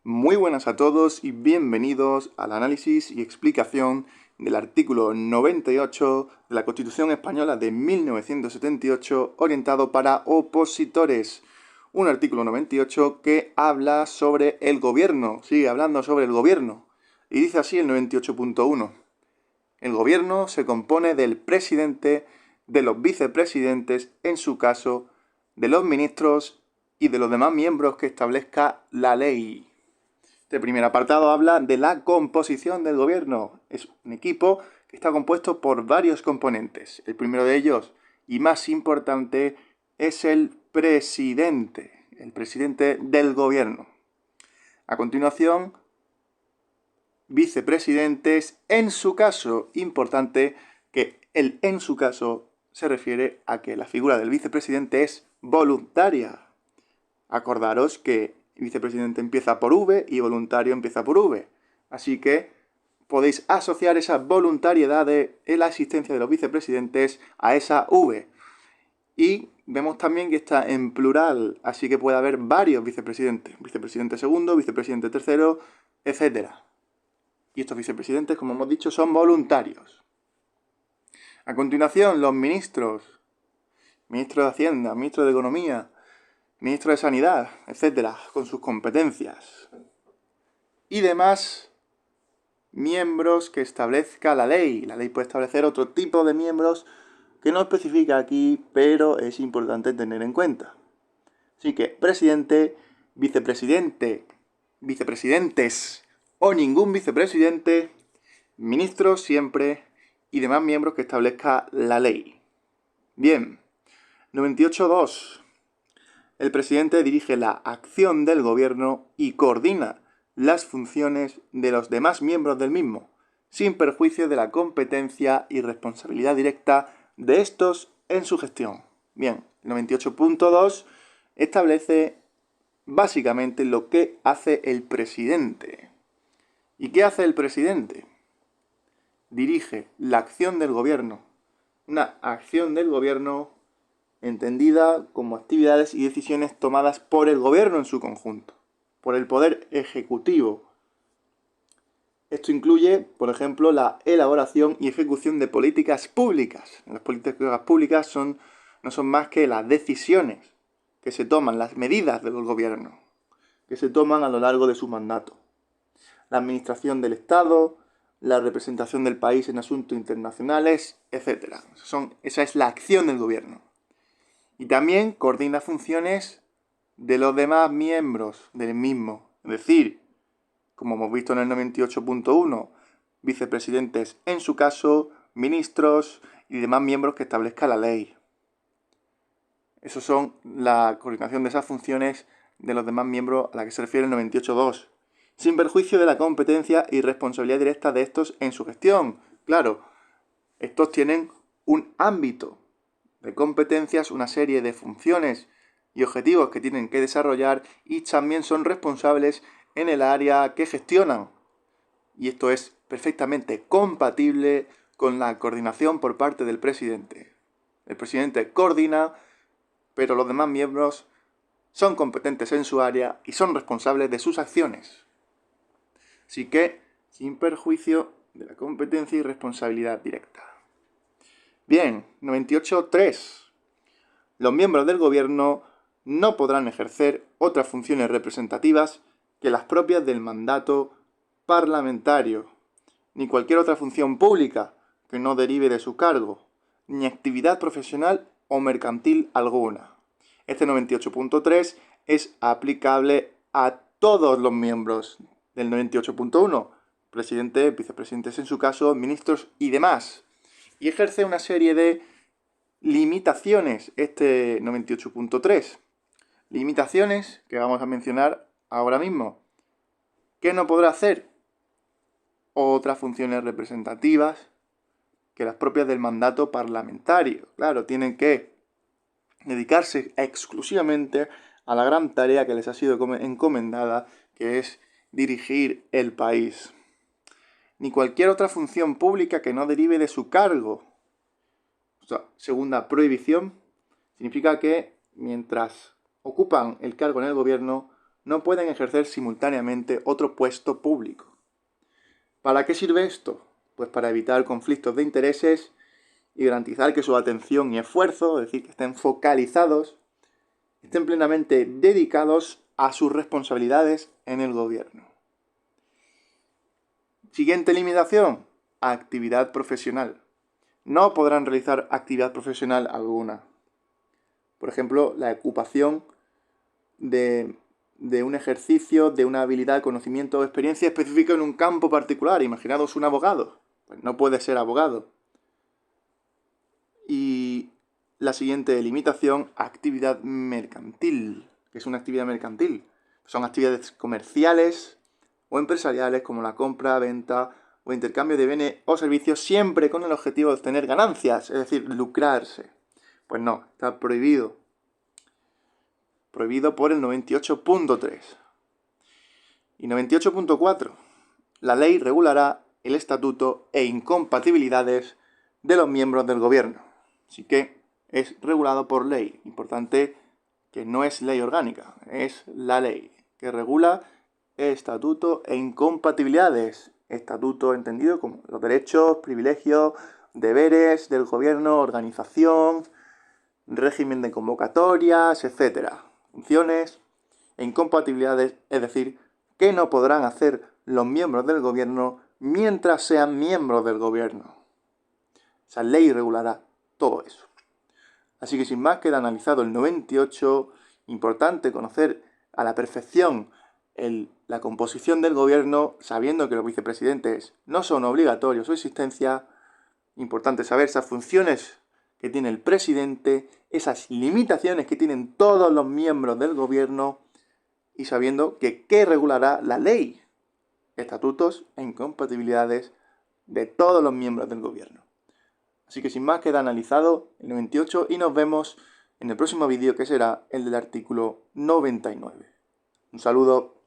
Muy buenas a todos y bienvenidos al análisis y explicación del artículo 98 de la Constitución Española de 1978 orientado para opositores. Un artículo 98 que habla sobre el gobierno, sigue hablando sobre el gobierno. Y dice así el 98.1. El gobierno se compone del presidente, de los vicepresidentes, en su caso, de los ministros y de los demás miembros que establezca la ley. Este primer apartado habla de la composición del gobierno. Es un equipo que está compuesto por varios componentes. El primero de ellos, y más importante, es el presidente del gobierno. A continuación, vicepresidentes, en su caso, importante que el en su caso se refiere a que la figura del vicepresidente es voluntaria. Acordaros que vicepresidente empieza por V y voluntario empieza por V. Así que podéis asociar esa voluntariedad de la existencia de los vicepresidentes a esa V. Y vemos también que está en plural, así que puede haber varios vicepresidentes. Vicepresidente segundo, vicepresidente tercero, etc. Y estos vicepresidentes, como hemos dicho, son voluntarios. A continuación, los ministros. Ministro de Hacienda, ministro de Economía, ministro de Sanidad, etcétera, con sus competencias. Y demás miembros que establezca la ley. La ley puede establecer otro tipo de miembros que no especifica aquí, pero es importante tener en cuenta. Así que presidente, vicepresidente, vicepresidentes o ningún vicepresidente, ministros siempre y demás miembros que establezca la ley. Bien, 98.2. El presidente dirige la acción del gobierno y coordina las funciones de los demás miembros del mismo, sin perjuicio de la competencia y responsabilidad directa de estos en su gestión. Bien, el 98.2 establece básicamente lo que hace el presidente. ¿Y qué hace el presidente? Dirige la acción del gobierno. Una acción del gobierno entendida como actividades y decisiones tomadas por el gobierno en su conjunto, por el poder ejecutivo. Esto incluye, por ejemplo, la elaboración y ejecución de políticas públicas. Las políticas públicas no son más que las decisiones que se toman, las medidas del gobierno, que se toman a lo largo de su mandato. La administración del Estado, la representación del país en asuntos internacionales, etc. Esa es la acción del gobierno. Y también coordina funciones de los demás miembros del mismo. Es decir, como hemos visto en el 98.1, vicepresidentes en su caso, ministros y demás miembros que establezca la ley. Esos son la coordinación de esas funciones de los demás miembros a la que se refiere el 98.2. Sin perjuicio de la competencia y responsabilidad directa de estos en su gestión. Claro, estos tienen un ámbito de competencias, una serie de funciones y objetivos que tienen que desarrollar y también son responsables en el área que gestionan. Y esto es perfectamente compatible con la coordinación por parte del presidente. El presidente coordina, pero los demás miembros son competentes en su área y son responsables de sus acciones. Así que, sin perjuicio de la competencia y responsabilidad directa. Bien, 98.3. Los miembros del gobierno no podrán ejercer otras funciones representativas que las propias del mandato parlamentario, ni cualquier otra función pública que no derive de su cargo, ni actividad profesional o mercantil alguna. Este 98.3 es aplicable a todos los miembros del 98.1, presidente, vicepresidentes en su caso, ministros y demás. Y ejerce una serie de limitaciones, este 98.3. Limitaciones que vamos a mencionar ahora mismo. ¿Qué no podrá hacer? Otras funciones representativas que las propias del mandato parlamentario. Claro, tienen que dedicarse exclusivamente a la gran tarea que les ha sido encomendada, que es dirigir el país. Ni cualquier otra función pública que no derive de su cargo. O sea, segunda prohibición significa que mientras ocupan el cargo en el gobierno no pueden ejercer simultáneamente otro puesto público. ¿Para qué sirve esto? Pues para evitar conflictos de intereses y garantizar que su atención y esfuerzo, es decir, que estén focalizados, estén plenamente dedicados a sus responsabilidades en el gobierno. Siguiente limitación, actividad profesional. No podrán realizar actividad profesional alguna. Por ejemplo, la ocupación de un ejercicio, de una habilidad, conocimiento o experiencia específica en un campo particular. Imaginaos un abogado. Pues no puede ser abogado. Y la siguiente limitación, actividad mercantil. ¿Qué es una actividad mercantil? Son actividades comerciales o empresariales como la compra, venta o intercambio de bienes o servicios siempre con el objetivo de obtener ganancias, es decir, lucrarse. Pues no, está prohibido. Prohibido por el 98.3. Y 98.4. La ley regulará el estatuto e incompatibilidades de los miembros del gobierno. Así que es regulado por ley. Importante que no es ley orgánica, es la ley que regula estatuto e incompatibilidades. Estatuto entendido como los derechos, privilegios, deberes del gobierno, organización, régimen de convocatorias, etc. Funciones e incompatibilidades, es decir, que no podrán hacer los miembros del gobierno mientras sean miembros del gobierno. Esa ley regulará todo eso. Así que sin más queda analizado el 98, importante conocer a la perfección la composición del gobierno, sabiendo que los vicepresidentes no son obligatorios su existencia. Importante saber esas funciones que tiene el presidente, esas limitaciones que tienen todos los miembros del gobierno y sabiendo que qué regulará la ley, estatutos e incompatibilidades de todos los miembros del gobierno. Así que sin más queda analizado el 98 y nos vemos en el próximo vídeo que será el del artículo 99. Un saludo.